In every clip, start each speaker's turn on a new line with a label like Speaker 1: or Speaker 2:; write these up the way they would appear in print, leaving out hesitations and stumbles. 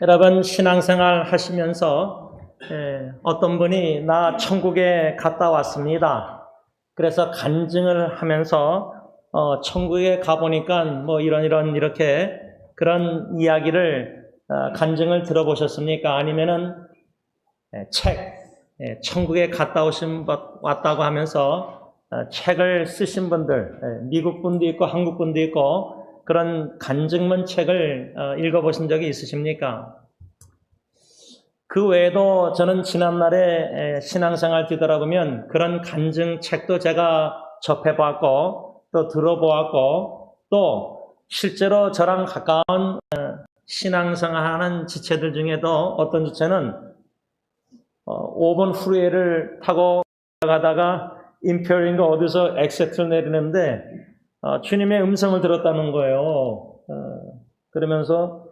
Speaker 1: 여러분 신앙생활 하시면서 어떤 분이 나 천국에 갔다 왔습니다. 그래서 간증을 하면서 천국에 가보니까 뭐 이렇게 그런 이야기를 간증을 들어보셨습니까? 아니면은 천국에 갔다 왔다고 하면서 책을 쓰신 분들, 미국 분도 있고 한국 분도 있고 그런 간증문 책을 읽어보신 적이 있으십니까? 그 외에도 저는 지난날에 신앙생활 뒤돌아보면 그런 간증 책도 제가 접해보았고 또 들어보았고 또 실제로 저랑 가까운 신앙생활하는 지체들 중에도 어떤 지체는 5번 후레를 타고 가다가 임페리얼인가 어디서 엑세트를 내리는데 주님의 음성을 들었다는 거예요. 그러면서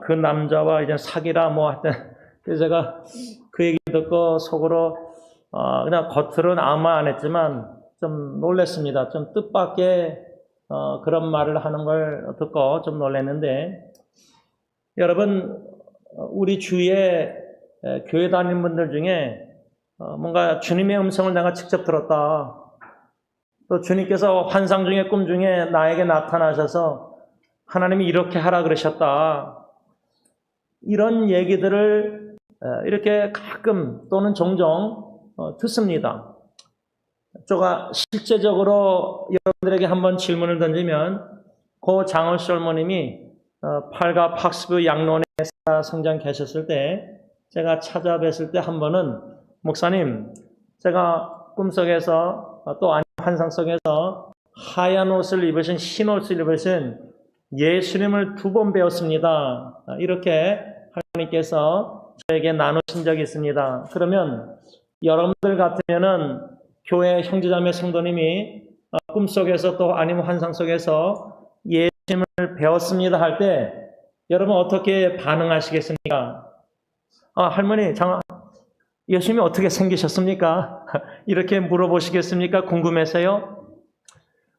Speaker 1: 그 남자와 이제 사귀라 뭐 하여튼 그래서 제가 그 얘기 듣고 속으로 그냥 겉으로는 아무 말 안 했지만 좀 놀랐습니다. 좀 뜻밖의 그런 말을 하는 걸 듣고 좀 놀랐는데 여러분 우리 주위에 교회 다니는 분들 중에 뭔가 주님의 음성을 내가 직접 들었다. 또 주님께서 환상 중에 꿈 중에 나에게 나타나셔서 하나님이 이렇게 하라 그러셨다. 이런 얘기들을 이렇게 가끔 또는 종종 듣습니다. 제가 실제적으로 여러분들에게 한번 질문을 던지면 고 장월 설모님이 팔가 팍스부 양론에 성장 계셨을 때 제가 찾아뵀을 때 한 번은 목사님 제가 꿈속에서 또 아니 환상 속에서 하얀 옷을 입으신 흰 옷을 입으신 예수님을 2번 배웠습니다. 이렇게 하나님께서 저에게 나누신 적이 있습니다. 그러면 여러분들 같으면은 교회 형제자매 성도님이 꿈속에서 또 아니면 환상 속에서 예수님을 배웠습니다 할 때 여러분 어떻게 반응하시겠습니까? 할머니 예수님이 어떻게 생기셨습니까? 이렇게 물어보시겠습니까? 궁금해서요?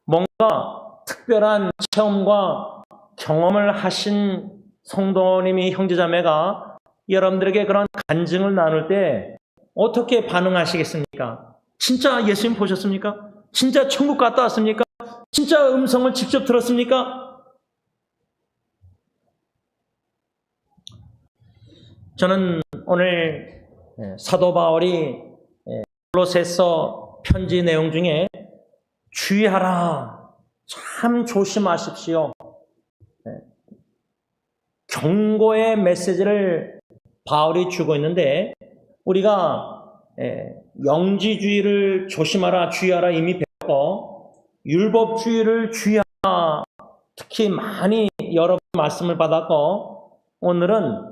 Speaker 1: 뭔가 특별한 체험과 경험을 하신 성도님이 형제자매가 여러분들에게 그런 간증을 나눌 때 어떻게 반응하시겠습니까? 진짜 예수님 보셨습니까? 진짜 천국 갔다 왔습니까? 진짜 음성을 직접 들었습니까? 저는 오늘 사도 바울이 골로새서 편지 내용 중에 주의하라, 참 조심하십시오. 경고의 메시지를 바울이 주고 있는데 우리가 영지주의를 조심하라, 주의하라 이미 배웠고 율법주의를 주의하라 특히 많이 여러 말씀을 받았고 오늘은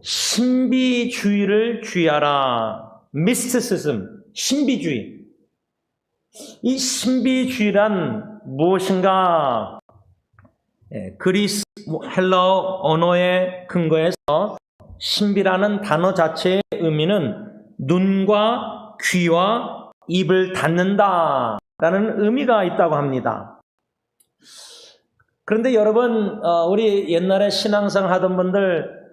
Speaker 1: 신비주의를 주의하라. 미스티시즘, 신비주의. 이 신비주의란 무엇인가? 그리스 헬라어 언어의 근거에서 신비라는 단어 자체의 의미는 눈과 귀와 입을 닫는다 라는 의미가 있다고 합니다. 그런데 여러분 우리 옛날에 신앙생활 하던 분들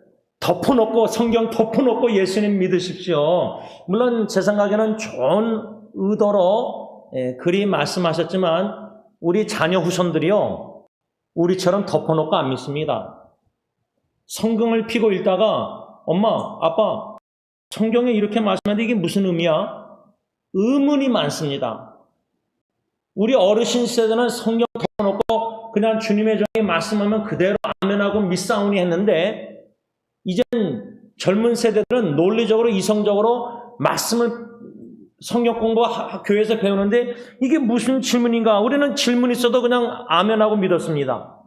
Speaker 1: 덮어놓고 성경 덮어놓고 예수님 믿으십시오. 물론 제 생각에는 좋은 의도로 그리 말씀하셨지만 우리 자녀 후손들이요 우리처럼 덮어놓고 안 믿습니다. 성경을 펴고 읽다가 엄마 아빠 성경에 이렇게 말씀하는데 이게 무슨 의미야? 의문이 많습니다. 우리 어르신 세대는 성경 덮어놓고 그냥 주님의 종이 말씀하면 그대로 아멘하고 믿사오니 했는데 이젠 젊은 세대들은 논리적으로 이성적으로 말씀을 성경 공부 교회에서 배우는데 이게 무슨 질문인가? 우리는 질문 있어도 그냥 아멘하고 믿었습니다.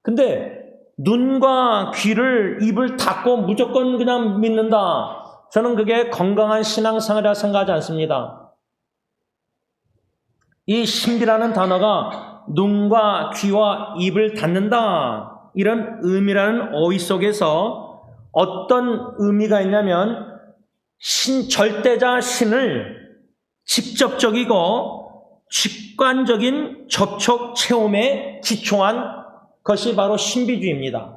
Speaker 1: 근데 눈과 귀를 입을 닫고 무조건 그냥 믿는다. 저는 그게 건강한 신앙생활이라 생각하지 않습니다. 이 신비라는 단어가 눈과 귀와 입을 닫는다. 이런 의미라는 어휘 속에서 어떤 의미가 있냐면 절대자 신을 직접적이고 직관적인 접촉 체험에 기초한 것이 바로 신비주의입니다.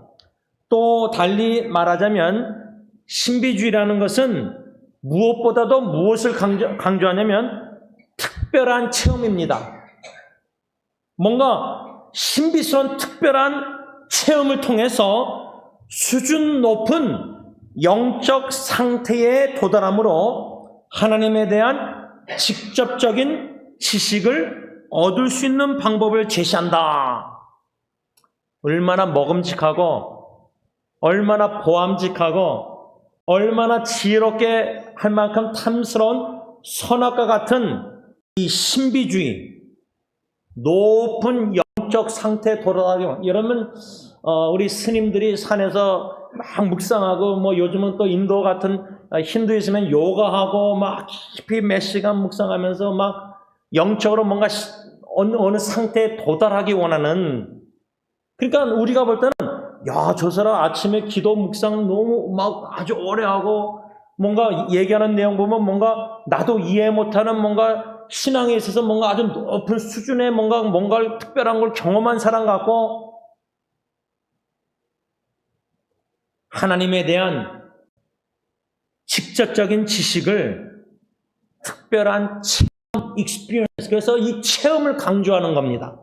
Speaker 1: 또 달리 말하자면 신비주의라는 것은 무엇보다도 무엇을 강조하냐면 특별한 체험입니다. 뭔가 신비스러운 특별한 체험을 통해서 수준 높은 영적 상태에 도달함으로 하나님에 대한 직접적인 지식을 얻을 수 있는 방법을 제시한다. 얼마나 먹음직하고 얼마나 보암직하고 얼마나 지혜롭게 할 만큼 탐스러운 선악과 같은 이 신비주의, 높은 영적 상태에 도달하기. 여러분, 우리 스님들이 산에서 막 묵상하고, 뭐 요즘은 또 인도 같은 힌두이즘엔 요가하고 막 깊이 몇 시간 묵상하면서 막 영적으로 뭔가 어느 상태에 도달하기 원하는. 그러니까 우리가 볼 때는 야, 저 사람 아침에 기도 묵상 너무 막 아주 오래 하고 뭔가 얘기하는 내용 보면 뭔가 나도 이해 못하는 뭔가 신앙에 있어서 뭔가 아주 높은 수준의 뭔가 특별한 걸 경험한 사람 같고, 하나님에 대한 직접적인 지식을 특별한 체험, 익스피리언스, 그래서 이 체험을 강조하는 겁니다.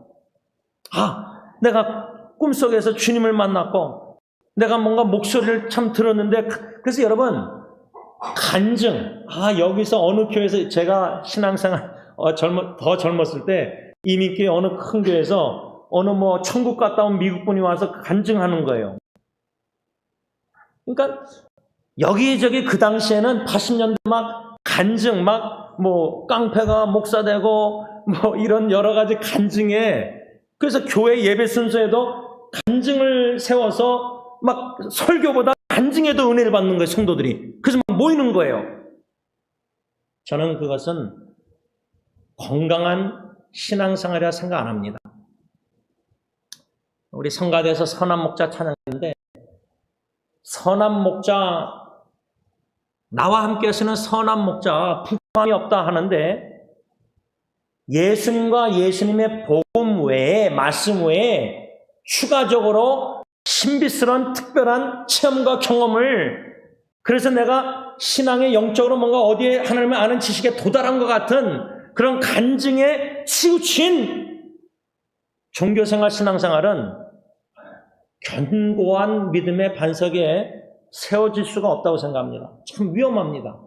Speaker 1: 내가 꿈속에서 주님을 만났고 내가 뭔가 목소리를 참 들었는데, 그래서 여러분 간증, 여기서 어느 교회에서 제가 신앙생활 더 젊었을 때 이민교회 어느 큰 교회에서 어느 뭐 천국 갔다 온 미국 분이 와서 간증하는 거예요. 그러니까 여기저기 그 당시에는 80년대 막 간증, 막 뭐 깡패가 목사 되고 뭐 이런 여러 가지 간증에, 그래서 교회 예배 순서에도 간증을 세워서 막 설교보다 간증에도 은혜를 받는 거예요, 성도들이. 그래서 막 모이는 거예요. 저는 그것은 건강한 신앙생활이라 생각 안 합니다. 우리 성가대에서 선한 목자 찬양했는데, 선한 목자, 나와 함께 하시는 선한 목자 부족함이 없다 하는데, 예수님과 예수님의 복음 외에, 말씀 외에 추가적으로 신비스러운 특별한 체험과 경험을, 그래서 내가 신앙의 영적으로 뭔가 어디에 하나님을 아는 지식에 도달한 것 같은 그런 간증에 치우친 종교생활, 신앙생활은 견고한 믿음의 반석에 세워질 수가 없다고 생각합니다. 참 위험합니다.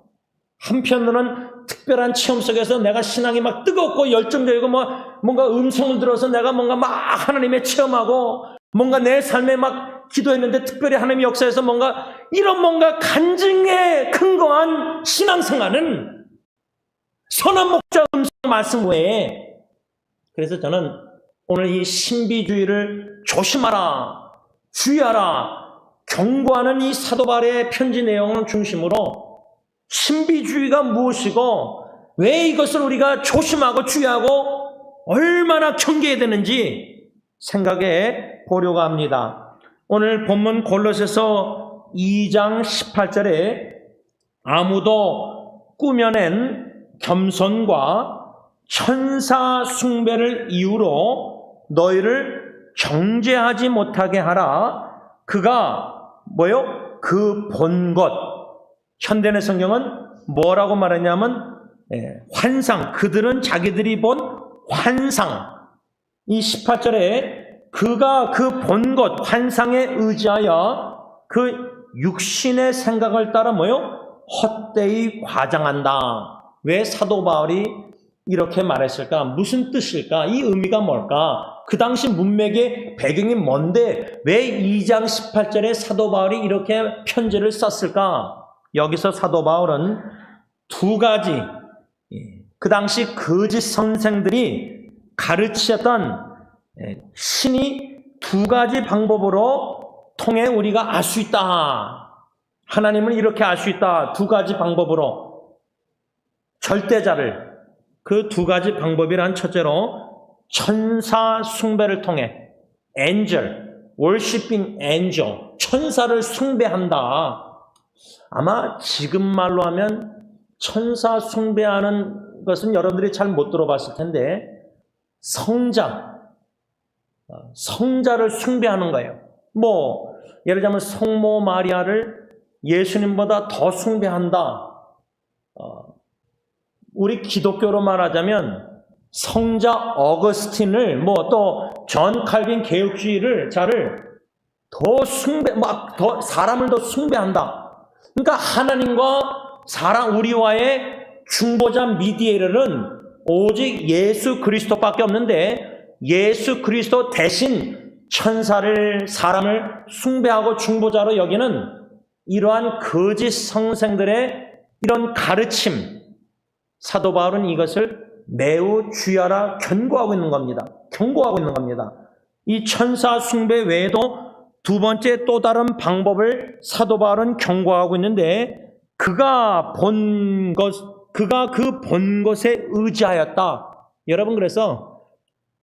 Speaker 1: 한편으로는 특별한 체험 속에서 내가 신앙이 막 뜨겁고 열정적이고 뭔가 음성을 들어서 내가 뭔가 막 하나님의 체험하고 뭔가 내 삶에 막 기도했는데 특별히 하나님의 역사에서 뭔가 이런 뭔가 간증에 근거한 신앙생활은 선한 목자 음성 말씀 외에. 그래서 저는 오늘 이 신비주의를 조심하라, 주의하라, 경고하는 이 사도 바울의 편지 내용을 중심으로 신비주의가 무엇이고 왜 이것을 우리가 조심하고 주의하고 얼마나 경계해야 되는지 생각해 보려고 합니다. 오늘 본문 골로새서 2장 18절에 아무도 꾸며낸 겸손과 천사 숭배를 이유로 너희를 정죄하지 못하게 하라. 그가 그 본 것. 현대의 성경은 뭐라고 말하냐면 환상, 그들은 자기들이 본 환상. 이 18절에 그가 그 본 것, 환상에 의지하여 그 육신의 생각을 따라 헛되이 과장한다. 왜 사도 바울이 이렇게 말했을까? 무슨 뜻일까? 이 의미가 뭘까? 그 당시 문맥의 배경이 뭔데 왜 2장 18절에 사도 바울이 이렇게 편지를 썼을까? 여기서 사도 바울은 두 가지, 그 당시 거짓 선생들이 가르치셨던 신이 두 가지 방법으로 통해 우리가 알 수 있다. 하나님을 이렇게 알 수 있다. 두 가지 방법으로. 절대자를, 그 두 가지 방법이란 첫째로 천사 숭배를 통해 angel, worshiping angel, 천사를 숭배한다. 아마 지금 말로 하면 천사 숭배하는 것은 여러분들이 잘 못 들어봤을 텐데 성자를 숭배하는 거예요. 예를 들자면 성모 마리아를 예수님보다 더 숭배한다. 우리 기독교로 말하자면 성자 어거스틴을 또 존 칼빈 개혁주의를 더 더 사람을 더 숭배한다. 그러니까 하나님과 사람 우리와의 중보자 미디에이터는 오직 예수 그리스도밖에 없는데 예수 그리스도 대신 천사를 사람을 숭배하고 중보자로 여기는 이러한 거짓 성생들의 이런 가르침, 사도 바울은 이것을 매우 주의하라 경고하고 있는 겁니다. 이 천사 숭배 외에도 두 번째 또 다른 방법을 사도 바울은 경고하고 있는데 그가 그 본 것에 의지하였다. 여러분, 그래서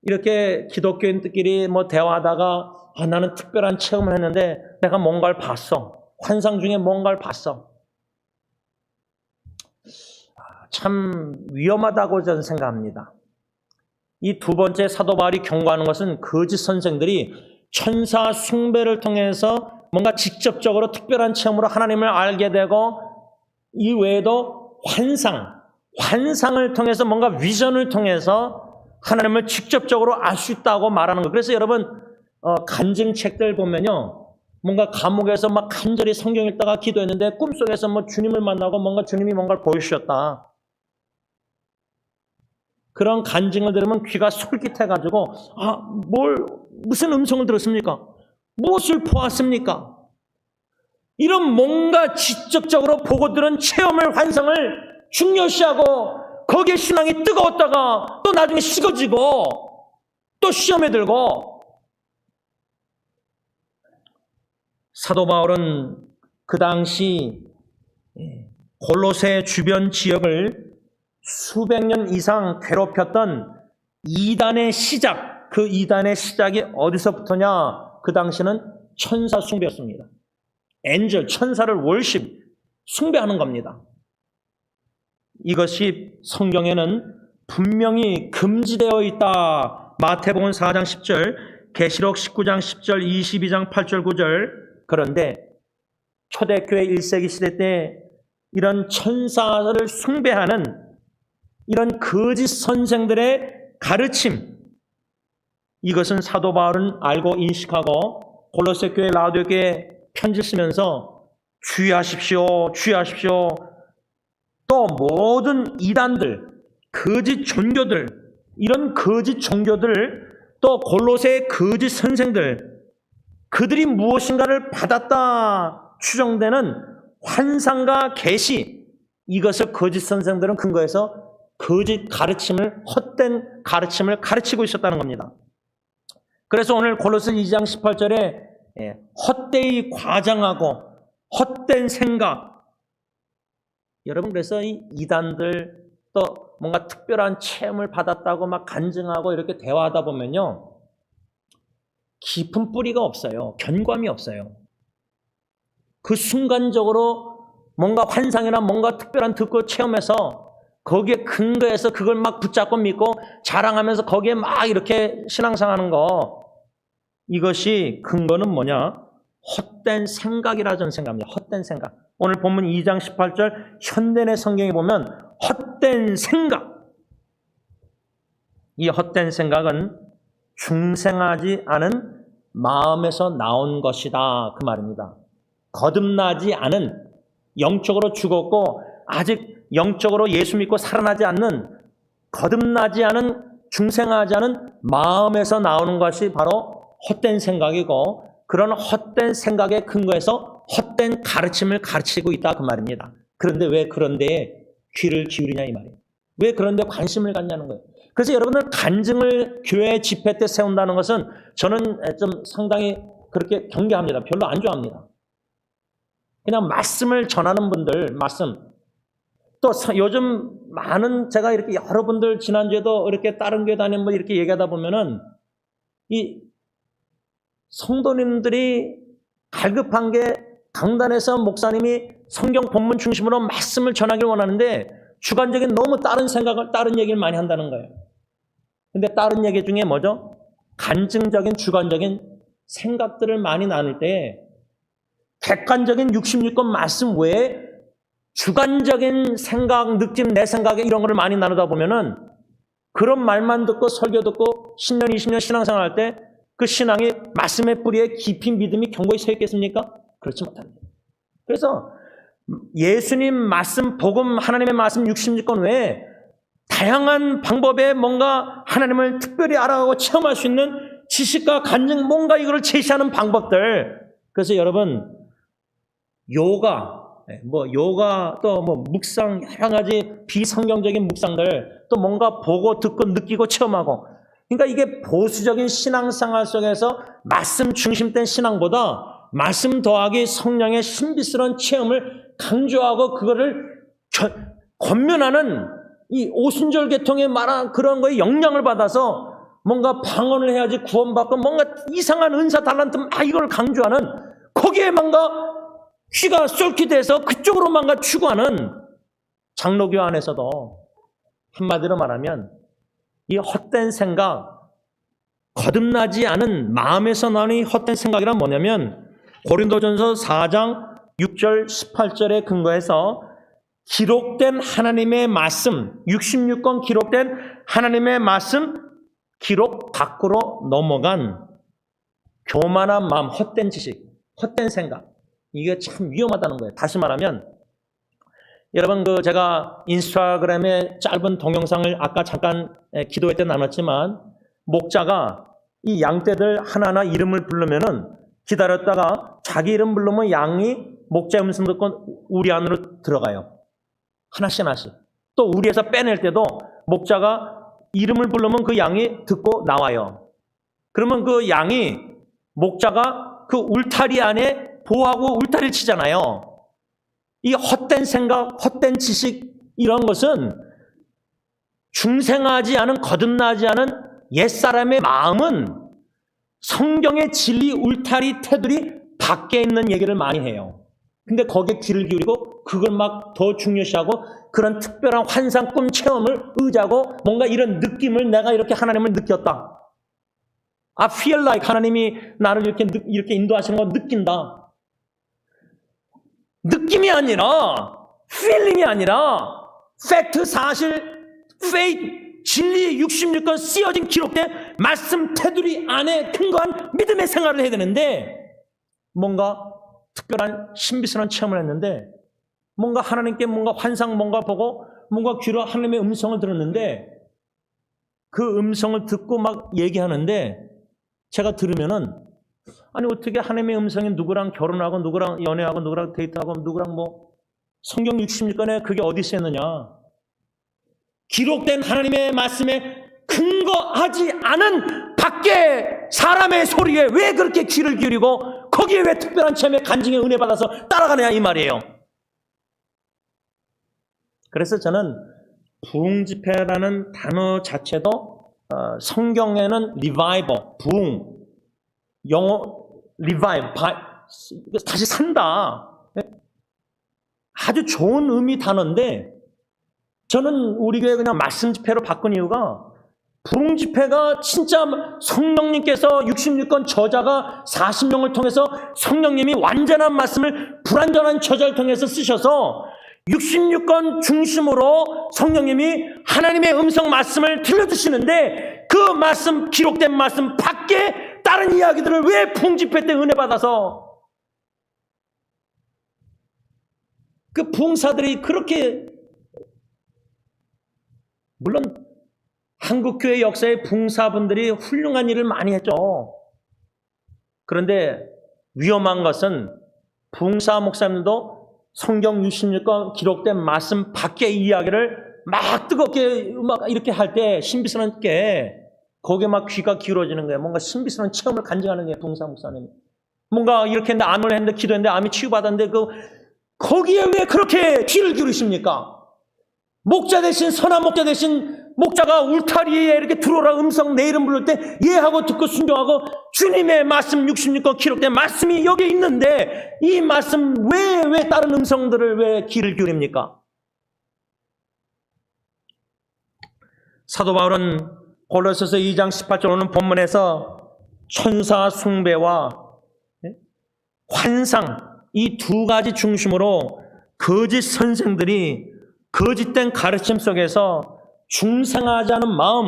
Speaker 1: 이렇게 기독교인들끼리 대화하다가 나는 특별한 체험을 했는데 내가 뭔가를 봤어. 환상 중에 뭔가를 봤어. 참 위험하다고 저는 생각합니다. 이 두 번째 사도 바울이 경고하는 것은 거짓 선생들이 천사 숭배를 통해서 뭔가 직접적으로 특별한 체험으로 하나님을 알게 되고 이 외에도 환상을 통해서 뭔가 비전을 통해서 하나님을 직접적으로 알 수 있다고 말하는 거. 그래서 여러분 간증책들 보면요, 뭔가 감옥에서 간절히 성경 읽다가 기도했는데 꿈속에서 주님을 만나고 주님이 뭔가를 보여주셨다. 그런 간증을 들으면 귀가 솔깃해가지고 무슨 음성을 들었습니까? 무엇을 보았습니까? 이런 뭔가 직접적으로 보고 들은 체험을, 환상을 중요시하고 거기에 신앙이 뜨거웠다가 또 나중에 식어지고 또 시험에 들고. 사도 바울은 그 당시 골로새 주변 지역을 수백 년 이상 괴롭혔던 이단의 시작, 그 이단의 시작이 어디서부터냐? 그 당시는 천사 숭배였습니다. 엔젤, 천사를 월십, 숭배하는 겁니다. 이것이 성경에는 분명히 금지되어 있다. 마태복음 4장 10절, 계시록 19장 10절, 22장 8절 9절. 그런데 초대교회 1세기 시대 때 이런 천사를 숭배하는 이런 거짓 선생들의 가르침, 이것은 사도 바울은 알고 인식하고 골로새 교회, 라우디오교회에 편지 쓰면서 주의하십시오. 또 모든 이단들, 거짓 종교들, 이런 거짓 종교들, 또 골로새의 거짓 선생들, 그들이 무엇인가를 받았다 추정되는 환상과 계시, 이것을 거짓 선생들은 근거해서 거짓 가르침을, 헛된 가르침을 가르치고 있었다는 겁니다. 그래서 오늘 골로새 2장 18절에 헛되이 과장하고 헛된 생각, 여러분, 그래서 이 이단들 또 뭔가 특별한 체험을 받았다고 간증하고 이렇게 대화하다 보면요, 깊은 뿌리가 없어요. 견고함이 없어요. 그 순간적으로 뭔가 환상이나 뭔가 특별한 듣고 체험해서 거기에 근거해서 그걸 붙잡고 믿고 자랑하면서 거기에 이렇게 신앙생활하는 거, 이것이 근거는 뭐냐? 헛된 생각이라 저는 생각합니다. 헛된 생각. 오늘 본문 2장 18절 현대의 성경에 보면 헛된 생각, 이 헛된 생각은 중생하지 않은 마음에서 나온 것이다, 그 말입니다. 거듭나지 않은, 영적으로 죽었고 아직 영적으로 예수 믿고 살아나지 않는, 거듭나지 않은, 중생하지 않은 마음에서 나오는 것이 바로 헛된 생각이고, 그런 헛된 생각에 근거해서 헛된 가르침을 가르치고 있다, 그 말입니다. 그런데 왜 그런데 귀를 기울이냐 이 말이에요. 왜 그런데 관심을 갖냐는 거예요. 그래서 여러분들 간증을 교회 집회 때 세운다는 것은 저는 좀 상당히 그렇게 경계합니다. 별로 안 좋아합니다. 그냥 말씀을 전하는 분들, 말씀. 또 요즘 많은, 제가 이렇게 여러분들 지난주에도 이렇게 다른 교회 다니는 분 이렇게 얘기하다 보면은 이 성도님들이 갈급한 게 강단에서 목사님이 성경 본문 중심으로 말씀을 전하길 원하는데 주관적인 너무 다른 생각을, 다른 얘기를 많이 한다는 거예요. 근데 다른 얘기 중에 뭐죠? 간증적인 주관적인 생각들을 많이 나눌 때 객관적인 66권 말씀 외에 주관적인 생각, 느낌, 내 생각에 이런 거를 많이 나누다 보면은 그런 말만 듣고 설교 듣고 10년, 20년 신앙생활 할 때 그 신앙이 말씀의 뿌리에 깊이 믿음이 견고히 서 있겠습니까? 그렇지 못합니다. 그래서 예수님 말씀, 복음, 하나님의 말씀 66권 외에 다양한 방법에 뭔가 하나님을 특별히 알아가고 체험할 수 있는 지식과 간증, 뭔가 이거를 제시하는 방법들. 그래서 여러분, 요가 또 묵상, 여러 가지 비성경적인 묵상들, 또 뭔가 보고 듣고 느끼고 체험하고. 그러니까 이게 보수적인 신앙생활 속에서 말씀 중심된 신앙보다 말씀 더하기 성령의 신비스러운 체험을 강조하고 그거를 권면하는 이 오순절 계통에 말한 그런 거에 영향을 받아서 뭔가 방언을 해야지 구원받고 뭔가 이상한 은사 달란트 이걸 강조하는 거기에 뭔가 귀가 쏠깃해서 그쪽으로 뭔가 추구하는 장로교 안에서도 한마디로 말하면 이 헛된 생각, 거듭나지 않은 마음에서 나는 이 헛된 생각이란 뭐냐면 고린도전서 4장 6절 18절에 근거해서 기록된 하나님의 말씀, 66권 기록된 하나님의 말씀 기록 밖으로 넘어간 교만한 마음, 헛된 지식, 헛된 생각, 이게 참 위험하다는 거예요. 다시 말하면 여러분 제가 인스타그램에 짧은 동영상을 아까 잠깐 기도회 때 나눴지만 목자가 이 양떼들 하나하나 이름을 부르면은 기다렸다가 자기 이름 부르면 양이 목자 음성 듣고 우리 안으로 들어가요. 하나씩 하나씩. 또 우리에서 빼낼 때도 목자가 이름을 부르면 그 양이 듣고 나와요. 그러면 그 양이 목자가 그 울타리 안에 보호하고 울타리를 치잖아요. 이 헛된 생각, 헛된 지식 이런 것은 중생하지 않은, 거듭나지 않은 옛사람의 마음은 성경의 진리, 울타리, 테두리 밖에 있는 얘기를 많이 해요. 근데 거기에 귀를 기울이고 그걸 막 더 중요시하고 그런 특별한 환상, 꿈, 체험을 의지하고 뭔가 이런 느낌을 내가 이렇게 하나님을 느꼈다. I feel like 하나님이 나를 이렇게 인도하시는 거 느낀다. 느낌이 아니라, feeling이 아니라, 팩트, 사실, faith, 진리 66권 쓰여진 기록된 말씀 테두리 안에 근거한 믿음의 생활을 해야 되는데 뭔가 특별한 신비스러운 체험을 했는데 뭔가 하나님께 뭔가 환상 뭔가 보고 뭔가 귀로 하나님의 음성을 들었는데 그 음성을 듣고 막 얘기하는데 제가 들으면은 아니 어떻게 하나님의 음성이 누구랑 결혼하고 누구랑 연애하고 누구랑 데이트하고 누구랑 뭐 성경 66권에 그게 어디 있었느냐. 기록된 하나님의 말씀에 근거하지 않은 밖에 사람의 소리에 왜 그렇게 귀를 기울이고 거기에 왜 특별한 체험의 간증의 은혜 받아서 따라가느냐 이 말이에요. 그래서 저는 부흥집회라는 단어 자체도 성경에는 revival, 부흥, 영어 revive, 다시 산다. 아주 좋은 의미 단어인데 저는 우리 교회 그냥 말씀 집회로 바꾼 이유가 부흥 집회가 진짜 성령님께서 66권 저자가 40명을 통해서 성령님이 완전한 말씀을 불완전한 저자를 통해서 쓰셔서 66권 중심으로 성령님이 하나님의 음성 말씀을 들려주시는데 그 말씀, 기록된 말씀 밖에 다른 이야기들을 왜 부흥 집회 때 은혜 받아서 그 부흥사들이 그렇게 물론 한국교회 역사의 부흥사분들이 훌륭한 일을 많이 했죠. 그런데 위험한 것은 부흥사 목사님도 성경 66권 기록된 말씀 밖의 이야기를 막 뜨겁게 막 이렇게 할 때 신비스럽게 거기에 막 귀가 기울어지는 거예요. 뭔가 신비스러운 체험을 간증하는 거예요. 부흥사 목사님. 뭔가 이렇게 했는데 암을 했는데 기도했는데 암이 치유받았는데 거기에 왜 그렇게 귀를 기울이십니까? 목자 대신 선한 목자 대신 목자가 울타리에 이렇게 들어오라 음성 내 이름 부를 때 예하고 듣고 순종하고 주님의 말씀 66권 기록된 말씀이 여기 있는데 이 말씀 왜 다른 음성들을 왜 귀를 기울입니까? 사도 바울은 골로새서 2장 18절 오는 본문에서 천사 숭배와 환상, 이 두 가지 중심으로 거짓 선생들이 거짓된 가르침 속에서 중생하지 않은 마음,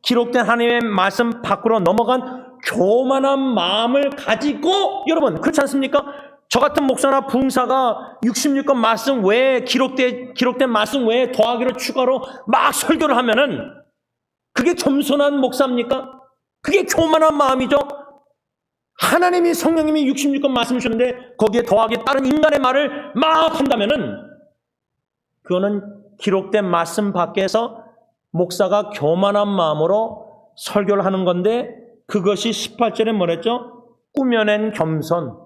Speaker 1: 기록된 하나님의 말씀 밖으로 넘어간 교만한 마음을 가지고, 여러분 그렇지 않습니까? 저 같은 목사나 부흥사가 66권 말씀 외에 기록된 말씀 외에 더하기로 추가로 막 설교를 하면은 그게 겸손한 목사입니까? 그게 교만한 마음이죠. 하나님이, 성령님이 66권 말씀을 주는데 거기에 더하기 다른 인간의 말을 막 한다면은 그거는 기록된 말씀 밖에서 목사가 교만한 마음으로 설교를 하는 건데, 그것이 18절에 뭐랬죠? 꾸며낸 겸손.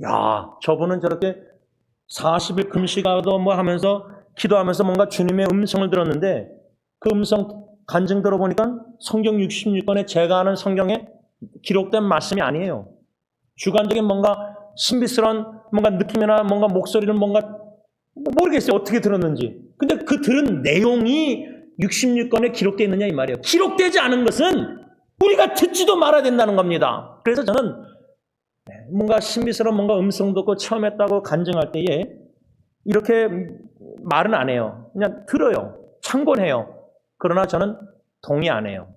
Speaker 1: 야, 저분은 저렇게 40일 금식하고 뭐 하면서 기도하면서 뭔가 주님의 음성을 들었는데, 그 음성 간증 들어보니까 성경 66권에 제가 아는 성경에 기록된 말씀이 아니에요. 주관적인 뭔가 신비스러운 뭔가 느낌이나 뭔가 목소리를 뭔가 모르겠어요. 어떻게 들었는지. 근데 그 들은 내용이 66권에 기록되어 있느냐 이 말이에요. 기록되지 않은 것은 우리가 듣지도 말아야 된다는 겁니다. 그래서 저는 뭔가 신비스러운 뭔가 음성 듣고 체험했다고 간증할 때에 이렇게 말은 안 해요. 그냥 들어요. 참고해요. 그러나 저는 동의 안 해요.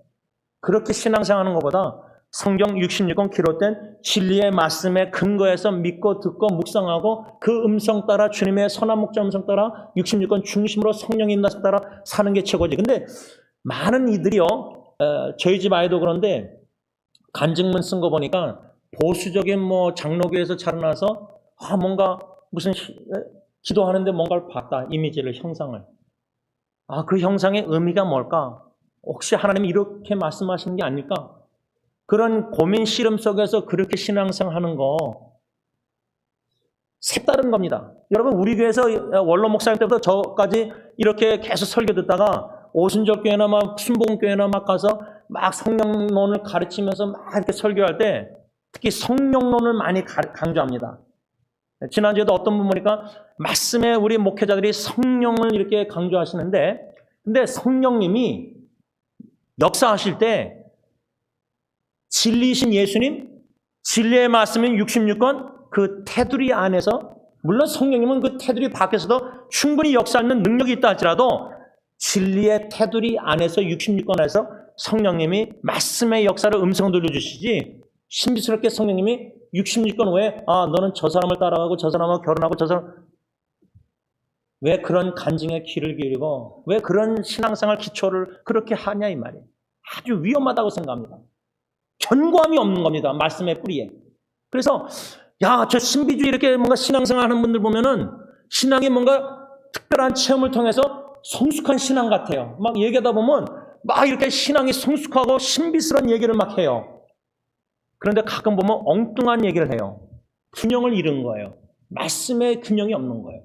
Speaker 1: 그렇게 신앙생활하는 것보다 성경 66권 기록된 진리의 말씀에 근거해서 믿고 듣고 묵상하고 그 음성 따라, 주님의 선한 목자 음성 따라 66권 중심으로 성령의 인도하심 따라 사는 게 최고지. 근데 많은 이들이요, 저희 집 아이도 그런데 간증문 쓴 거 보니까 보수적인 뭐 장로교에서 자라나서 뭔가 무슨 기도하는데 뭔가를 봤다. 이미지를, 형상을. 그 형상의 의미가 뭘까? 혹시 하나님이 이렇게 말씀하시는 게 아닐까? 그런 고민 씨름 속에서 그렇게 신앙생활하는 거 색다른 겁니다. 여러분, 우리 교회에서 원로 목사님 때부터 저까지 이렇게 계속 설교 듣다가 오순절교회나 막 순복음교회나 막 가서 막 성령론을 가르치면서 막 이렇게 설교할 때 특히 성령론을 많이 강조합니다. 지난주에도 어떤 분 보니까 말씀에 우리 목회자들이 성령을 이렇게 강조하시는데, 근데 성령님이 역사하실 때 진리이신 예수님, 진리의 말씀인 66권 그 테두리 안에서, 물론 성령님은 그 테두리 밖에서도 충분히 역사하는 능력이 있다 할지라도 진리의 테두리 안에서 66권에서 성령님이 말씀의 역사를 음성 들려주시지, 신비스럽게 성령님이 66권 후에 너는 저 사람을 따라가고 저 사람하고 결혼하고 저 사람, 왜 그런 간증에 귀를 기울이고 왜 그런 신앙생활 기초를 그렇게 하냐 이 말이에요. 아주 위험하다고 생각합니다. 견고함이 없는 겁니다. 말씀의 뿌리에. 그래서 저 신비주의 이렇게 뭔가 신앙생활 하는 분들 보면은 신앙이 뭔가 특별한 체험을 통해서 성숙한 신앙 같아요. 막 얘기하다 보면 막 이렇게 신앙이 성숙하고 신비스러운 얘기를 막 해요. 그런데 가끔 보면 엉뚱한 얘기를 해요. 균형을 잃은 거예요. 말씀에 균형이 없는 거예요.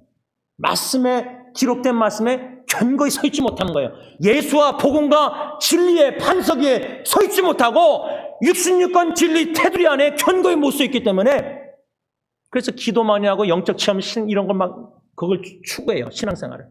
Speaker 1: 말씀에, 기록된 말씀에 견고히 서 있지 못하는 거예요. 예수와 복음과 진리의 반석 위에 서 있지 못하고 66권 진리 테두리 안에 견고히 못 서 있기 때문에, 그래서 기도 많이 하고 영적 체험 이런 걸 막 그걸 추구해요. 신앙생활을.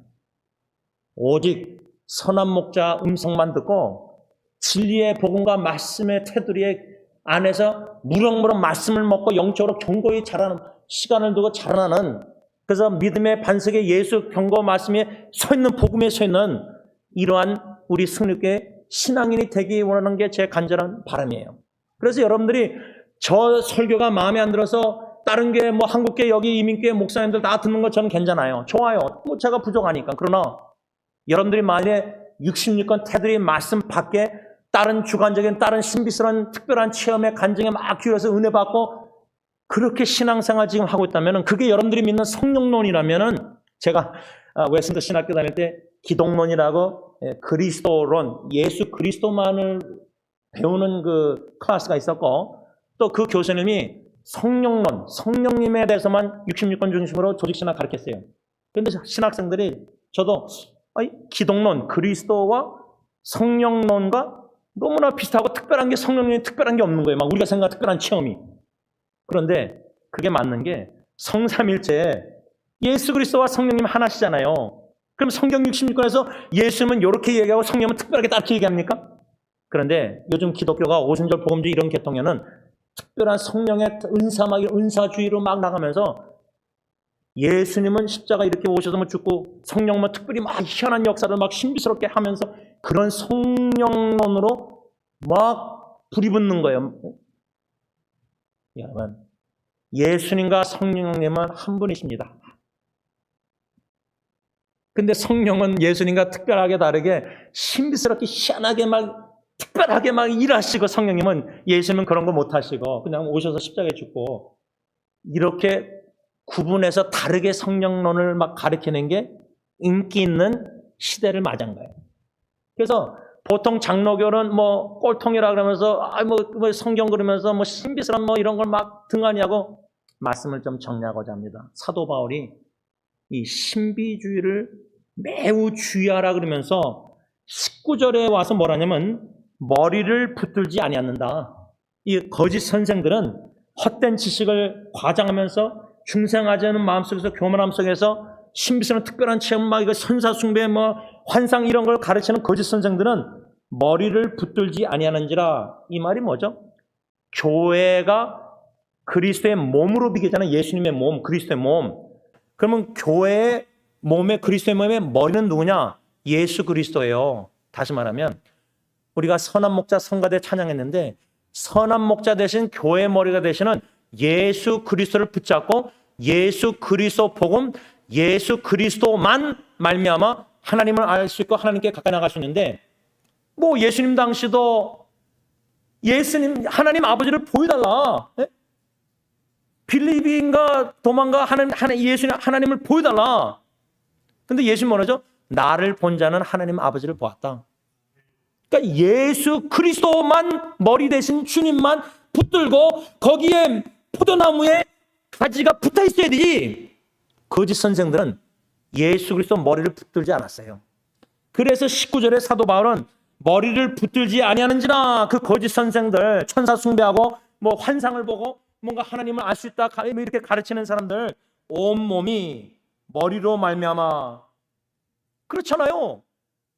Speaker 1: 오직 선한 목자 음성만 듣고 진리의 복음과 말씀의 테두리 안에서 무럭무럭 말씀을 먹고 영적으로 견고히 자라는, 시간을 두고 자라나는, 그래서 믿음의 반석에 예수 경고 말씀에 서 있는, 복음에 서 있는 이러한 우리 승리교회 신앙인이 되기 원하는 게 제 간절한 바람이에요. 그래서 여러분들이 저 설교가 마음에 안 들어서 다른 교회, 뭐 한국교회, 여기 이민교회 목사님들 다 듣는 거 저는 괜찮아요. 좋아요. 뭐 제가 부족하니까. 그러나 여러분들이 만약에 66권 테두리 말씀 밖에 다른 주관적인, 다른 신비스러운 특별한 체험에, 간증에 막 기울여서 은혜 받고 그렇게 신앙생활 지금 하고 있다면, 그게 여러분들이 믿는 성령론이라면은, 제가 웨스턴 신학교 다닐 때 기독론이라고 그리스도론, 예수 그리스도만을 배우는 그 클래스가 있었고, 또 그 교수님이 성령론, 성령님에 대해서만 66권 중심으로 조직신학 가르쳤어요. 그런데 신학생들이 저도 기독론, 그리스도와 성령론과 너무나 비슷하고 특별한 게, 성령님이 특별한 게 없는 거예요. 막 우리가 생각한 특별한 체험이. 그런데 그게 맞는 게 성삼일체에 예수 그리스도와 성령님 하나시잖아요. 그럼 성경 66권에서 예수님은 이렇게 얘기하고 성령님은 특별하게 딱히 얘기합니까? 그런데 요즘 기독교가 오순절 복음주의 이런 계통에는 특별한 성령의 은사주의로 막 나가면서 예수님은 십자가 이렇게 오셔서 뭐 죽고 성령만 특별히 막 희한한 역사를 막 신비스럽게 하면서 그런 성령론으로 막 불이 붙는 거예요. 여러분, 예수님과 성령님은 한 분이십니다. 근데 성령은 예수님과 특별하게 다르게 신비스럽게 희한하게 막 특별하게 막 일하시고, 성령님은 예수님은 그런 거 못하시고 그냥 오셔서 십자가에 죽고, 이렇게 구분해서 다르게 성령론을 막 가르치는 게 인기 있는 시대를 맞은 거예요. 그래서 보통 장로교는 뭐 꼴통이라 그러면서 뭐 성경 그러면서 뭐 신비스러운 뭐 이런 걸 막 등한히하고, 말씀을 좀 정리하고자 합니다. 사도 바울이 이 신비주의를 매우 주의하라 그러면서 19절에 와서 뭐라냐면 머리를 붙들지 아니하는다. 이 거짓 선생들은 헛된 지식을 과장하면서 중생하지 않은 마음속에서, 교만함 속에서 신비스러운 특별한 체험, 막 이거 선사숭배, 뭐 환상 이런 걸 가르치는 거짓 선생들은 머리를 붙들지 아니하는지라. 이 말이 뭐죠? 교회가 그리스도의 몸으로 비교잖아요. 예수님의 몸, 그리스도의 몸. 그러면 교회의 몸에, 그리스도의 몸의 머리는 누구냐? 예수 그리스도예요. 다시 말하면 우리가 선한 목자 성가대 찬양했는데, 선한 목자 대신 교회의 머리가 되시는 예수 그리스도를 붙잡고 예수 그리스도 복음, 예수 그리스도만 말미암아 하나님을 알 수 있고 하나님께 가까이 나갈 수 있는데, 뭐 예수님 당시도 예수님 하나님 아버지를 보여달라, 빌리비인가 도망가 예수님 하나님을 보여달라. 근데 예수님 뭐라죠? 나를 본 자는 하나님 아버지를 보았다. 그러니까 예수 그리스도만, 머리 대신 주님만 붙들고 거기에 포도나무에 가지가 붙어 있어야 되지. 거짓 선생들은 예수 그리스도 머리를 붙들지 않았어요. 그래서 19절에 사도 바울은 머리를 붙들지 아니하는지라. 그 거짓 선생들, 천사 숭배하고 뭐 환상을 보고 뭔가 하나님을 알 수 있다 이렇게 가르치는 사람들, 온몸이 머리로 말미암아. 그렇잖아요.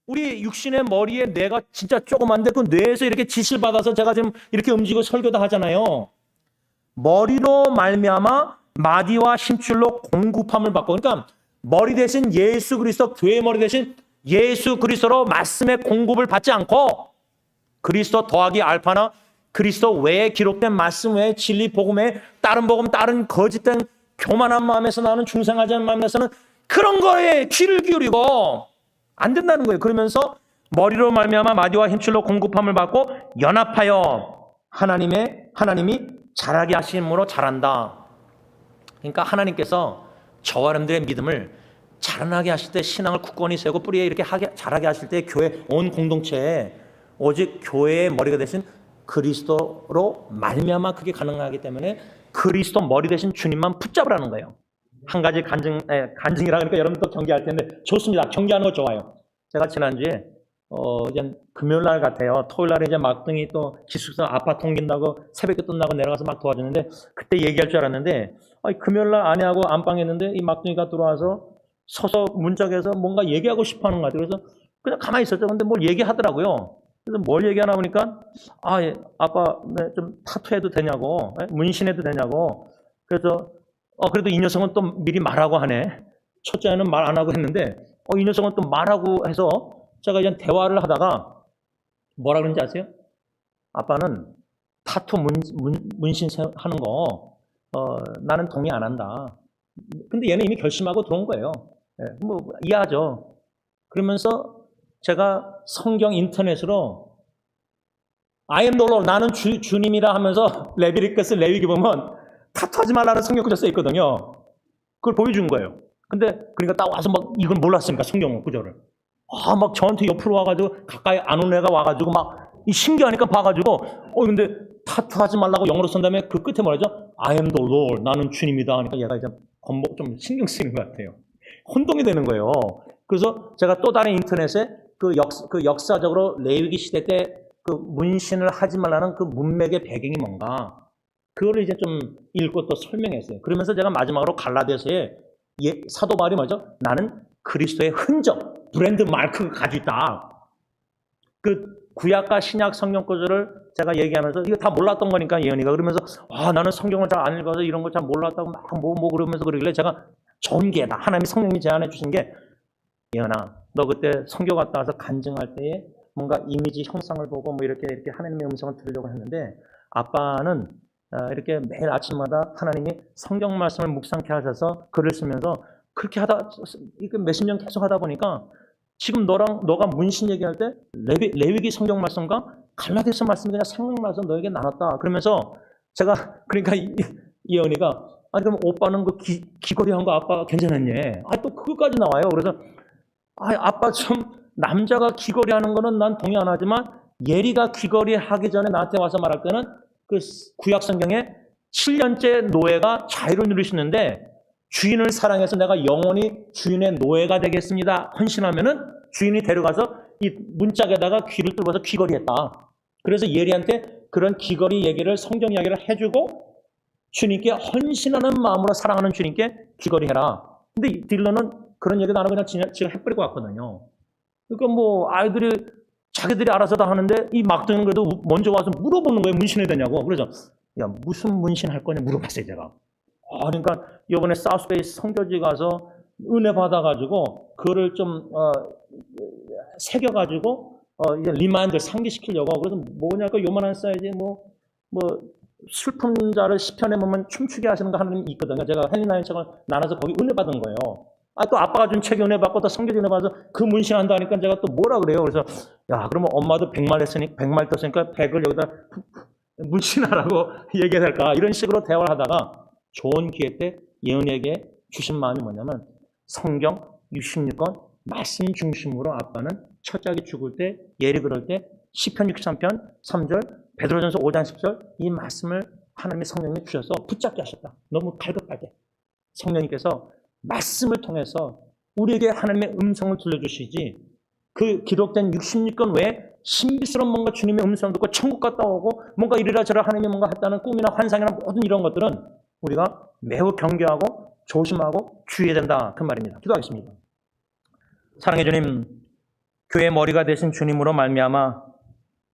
Speaker 1: 우리 육신의 머리에 뇌가 진짜 조그만데 그 뇌에서 이렇게 지시를 받아서 제가 지금 이렇게 움직이고 설교도 하잖아요. 머리로 말미암아 마디와 힘줄로 공급함을 받고, 그러니까 머리 대신 예수 그리스도, 교회의 머리 대신 예수 그리스도로 말씀의 공급을 받지 않고, 그리스도 더하기 알파나 그리스도 외에 기록된 말씀 외에 진리 복음 외에 다른 복음, 다른 거짓된 교만한 마음에서 나오는 중생하지 않은 마음에서는 그런 거에 귀를 기울이고 안 된다는 거예요. 그러면서 머리로 말미암아 마디와 힘줄로 공급함을 받고 연합하여 하나님이 자라게 하심으로 자란다. 그러니까 하나님께서 저와 여러분들의 믿음을 자라나게 하실 때, 신앙을 굳건히 세우고 뿌리에 이렇게 자라게 하실 때, 교회 온 공동체에 오직 교회의 머리가 되신 그리스도로 말미암아 그게 가능하기 때문에 그리스도 머리 대신 주님만 붙잡으라는 거예요. 한 가지 간증이라 그러니까 여러분도 경계할 텐데 좋습니다. 경계하는 거 좋아요. 제가 지난주에 이제 금요일 날 같아요. 토요일 날에 이제 막둥이 또 기숙사 아파트 옮긴다고 새벽에 끝나고 내려가서 막 도와주는데, 그때 얘기할 줄 알았는데 금요일 날 아내하고 안방 했는데 이 막둥이가 들어와서 서서 문짝에서 뭔가 얘기하고 싶어 하는 것 같아요. 그래서 그냥 가만히 있었죠. 근데 뭘 얘기하더라고요. 그래서 뭘 얘기하나 보니까 아빠 좀 타투해도 되냐고, 문신해도 되냐고. 그래서 그래도 이 녀석은 또 미리 말하고 하네. 첫째는 말 안 하고 했는데 이 녀석은 또 말하고 해서 제가 이제 대화를 하다가 뭐라 그런지 아세요? 아빠는 타투 문신 하는 거 나는 동의 안 한다. 근데 얘는 이미 결심하고 들어온 거예요. 뭐 이해하죠. 그러면서 제가 성경 인터넷으로 I am the Lord, 나는 주님이라 하면서 레비리크스 레위기 보면 타투하지 말라는 성경 구절 써 있거든요. 그걸 보여준 거예요. 근데 그러니까 딱 와서 막 이걸 몰랐으니까 성경 구절을 막 저한테 옆으로 와가지고, 가까이 안 온 애가 와가지고 막 신기하니까 봐가지고 근데 타투하지 말라고 영어로 쓴 다음에 그 끝에 뭐라죠? I am the Lord, 나는 주님이다 하니까 얘가 이제 좀 신경 쓰이는 것 같아요. 혼동이 되는 거예요. 그래서 제가 또 다른 인터넷에 그 역사적으로 레위기 시대 때 그 문신을 하지 말라는 그 문맥의 배경이 뭔가, 그거를 이제 좀 읽고 또 설명했어요. 그러면서 제가 마지막으로 갈라디아서에 사도 바울이 뭐죠? 나는 그리스도의 흔적, 브랜드 마크가 가지고 있다. 그 구약과 신약 성경 구절을 제가 얘기하면서 이거 다 몰랐던 거니까 예언이가 그러면서 나는 성경을 잘 안 읽어서 이런 거 잘 몰랐다고 막 그러면서 그러길래 제가 전개다 하나님이 성령이 제안해 주신 게 예언아 너 그때 성교 갔다 와서 간증할 때에 뭔가 이미지 형상을 보고 뭐 이렇게 하나님의 음성을 들으려고 했는데 아빠는 이렇게 매일 아침마다 하나님이 성경 말씀을 묵상케 하셔서 글을 쓰면서 그렇게 하다 이렇게 몇십 년 계속 하다 보니까 지금 너가 문신 얘기할 때 레위기 성경 말씀과 갈라디아서 말씀이 그냥 생각나서 너에게 나눴다. 그러면서 제가 그러니까 예언이가 아니 그럼 오빠는 그 귀걸이한 거 아빠가 괜찮았니? 또 그거까지 나와요. 그래서 아빠 좀 남자가 귀걸이 하는 거는 난 동의 안 하지만 예리가 귀걸이 하기 전에 나한테 와서 말할 때는 그 구약 성경에 7년째 노예가 자유를 누리시는데 주인을 사랑해서 내가 영원히 주인의 노예가 되겠습니다. 헌신하면은 주인이 데려가서 이 문짝에다가 귀를 뚫어서 귀걸이 했다. 그래서 예리한테 그런 귀걸이 얘기를 성경 이야기를 해주고 주님께 헌신하는 마음으로 사랑하는 주님께 귀걸이 해라. 근데 딜러는 그런 얘기도 안 하고 그냥 지가 해버리고 왔거든요. 그러니까 뭐 아이들이 자기들이 알아서 다 하는데 이 막둥이는 그래도 먼저 와서 물어보는 거예요. 문신해야 되냐고. 그래서 야 무슨 문신 할 거냐 물어봤어요 제가. 그러니까 이번에 사우스베이스 선교지 가서 은혜 받아가지고 그거를 좀 새겨가지고 이제 리마인드를 상기시키려고. 그래서 뭐냐고 요만한 사이즈에 뭐 슬픈 자를 시편에 보면 춤추게 하시는 거 하나님이 있거든요. 제가 헬리나인 책을 나눠서 거기 은혜 받은 거예요. 또 아빠가 준 책에 은혜 받고 또 성교지 은혜 받아서 그 문신한다 하니까 제가 또 뭐라 그래요. 그래서 야 그러면 엄마도 100말 했으니까 100말 떴으니까 100을 여기다 문신하라고 얘기해야 될까 이런 식으로 대화를 하다가 좋은 기회 때 예언에게 주신 마음이 뭐냐면 성경 66권 말씀 중심으로 아빠는 첫째기 죽을 때 예리 그럴 때 시편 63편 3절 베드로전서 5장 10절 이 말씀을 하나님의 성령이 주셔서 붙잡게 하셨다. 너무 갈급하게 성령님께서 말씀을 통해서 우리에게 하나님의 음성을 들려주시지 그 기록된 66권 외에 신비스러운 뭔가 주님의 음성을 듣고 천국 갔다 오고 뭔가 이리라 저리라 하나님이 뭔가 했다는 꿈이나 환상이나 모든 이런 것들은 우리가 매우 경계하고 조심하고 주의해야 된다. 그 말입니다. 기도하겠습니다. 사랑해 주님, 교회의 머리가 되신 주님으로 말미암아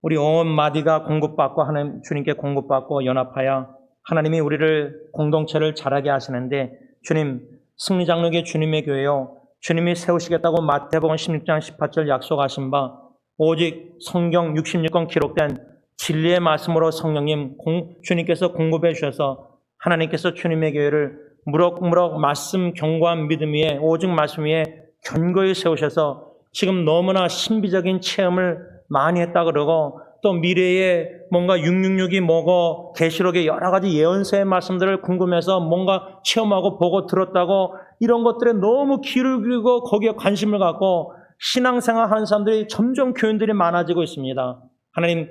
Speaker 1: 우리 온 마디가 공급받고 하나님 주님께 공급받고 연합하여 하나님이 우리를 공동체를 자라게 하시는데 주님 승리장로교 주님의 교회요 주님이 세우시겠다고 마태복음 16장 18절 약속하신 바 오직 성경 66권 기록된 진리의 말씀으로 성령님 주님께서 공급해 주셔서 하나님께서 주님의 교회를 무럭무럭 말씀 견고한 믿음 위에 오직 말씀 위에 견고히 세우셔서 지금 너무나 신비적인 체험을 많이 했다 그러고 또 미래에 뭔가 666이 뭐고 계시록의 여러 가지 예언서의 말씀들을 궁금해서 뭔가 체험하고 보고 들었다고 이런 것들에 너무 귀를 기울이고 거기에 관심을 갖고 신앙생활 하는 사람들이 점점 교인들이 많아지고 있습니다. 하나님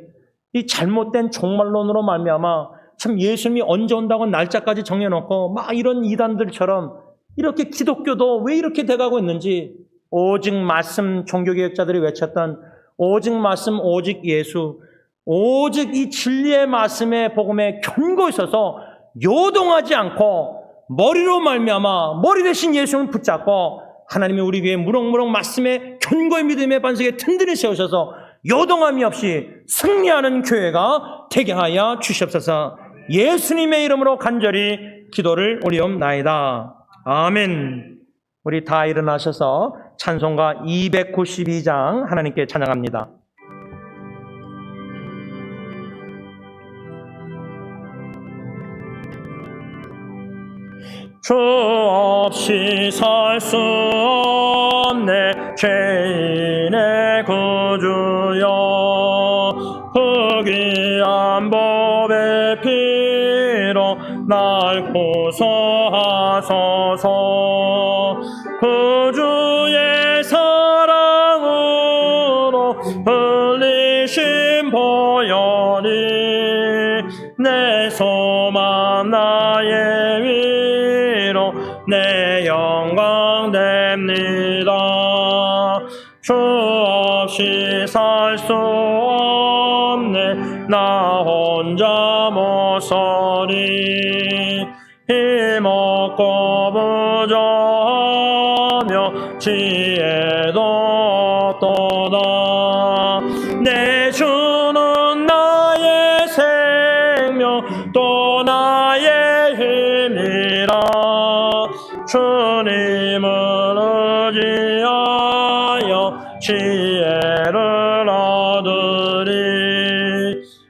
Speaker 1: 이 잘못된 종말론으로 말미암아 참 예수님이 언제 온다고 날짜까지 정해놓고 막 이런 이단들처럼 이렇게 기독교도 왜 이렇게 돼가고 있는지 오직 말씀 종교개혁자들이 외쳤던 오직 말씀 오직 예수 오직 이 진리의 말씀의 복음에 견고히 있어서 요동하지 않고 머리로 말미암아 머리 대신 예수님을 붙잡고 하나님이 우리 위해 무럭무럭 말씀에 견고히 믿음의 반석에 든든히 세우셔서 요동함이 없이 승리하는 교회가 되게 하여 주시옵소서. 예수님의 이름으로 간절히 기도를 올리옵나이다. 아멘. 우리 다 일어나셔서 찬송가 292장 하나님께 찬양합니다. 주 없이 살 수 없네 죄인의 구주여 그 귀한 법의 피로 날 구속하소서 구주의 사랑으로 흘리신 보혈이 내 소망 나의 위로 내 영광 됩니다. 주 없이 살 수 없네 나 혼자 못 서리 힘없고 부족하며 지혜도 없도다 내 주 주님을 의지하여 지혜를 얻으리.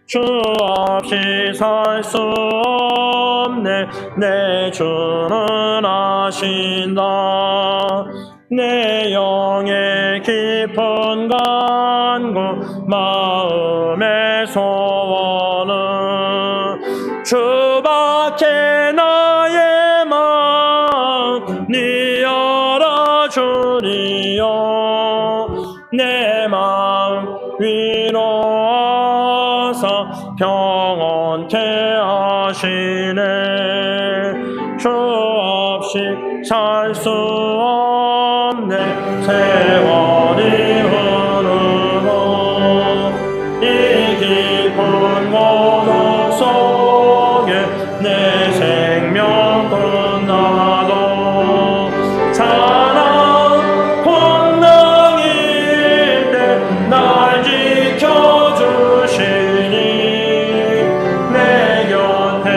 Speaker 1: 주 없이 살 수 없네. 내 주는 아신다. 내 영의 깊은 간구 마음의 소원은 주밖에 나의 마음 니 열어주리요. 내 마음 위로하사 평온케 하시네. 주 없이 살 수 없네. 세월이 흐르고 이 깊은 고독 속에 내 생명 끝나도 사랑 풍랑일 때 날 지켜주시니 내 곁에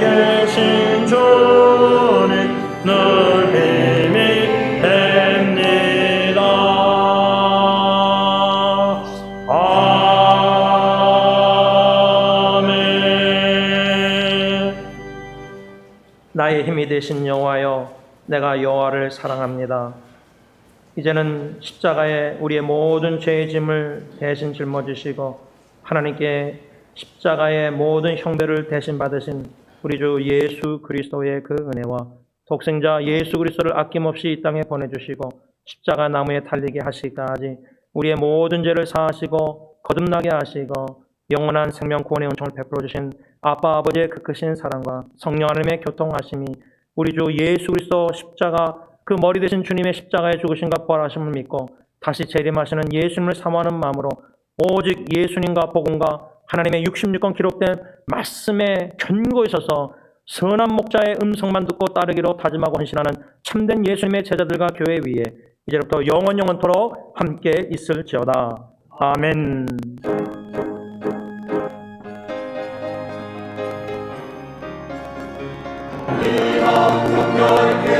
Speaker 1: 계신 주님 늘 힘이 됩니다. 아멘. 나의 힘이 되신 여호와여, 내가 여호와를 사랑합니다. 이제는 십자가에 우리의 모든 죄의 짐을 대신 짊어지시고 하나님께 십자가의 모든 형벌을 대신 받으신 우리 주 예수 그리스도의 그 은혜와 독생자 예수 그리스도를 아낌없이 이 땅에 보내주시고 십자가 나무에 달리게 하시기까지 우리의 모든 죄를 사하시고 거듭나게 하시고 영원한 생명 구원의 은총을 베풀어 주신 아빠 아버지의 그 크신 사랑과 성령 하나님의 교통하심이 우리 주 예수 그리스도 십자가 그 머리 되신 주님의 십자가의 죽으심과 부활하심을 믿고 다시 재림하시는 예수님을 사모하는 마음으로 오직 예수님과 복음과 하나님의 66권 기록된 말씀에 견고히 서서 선한 목자의 음성만 듣고 따르기로 다짐하고 헌신하는 참된 예수님의 제자들과 교회 위에 이제부터 영원토록 함께 있을지어다. 아멘.
Speaker 2: 이 마음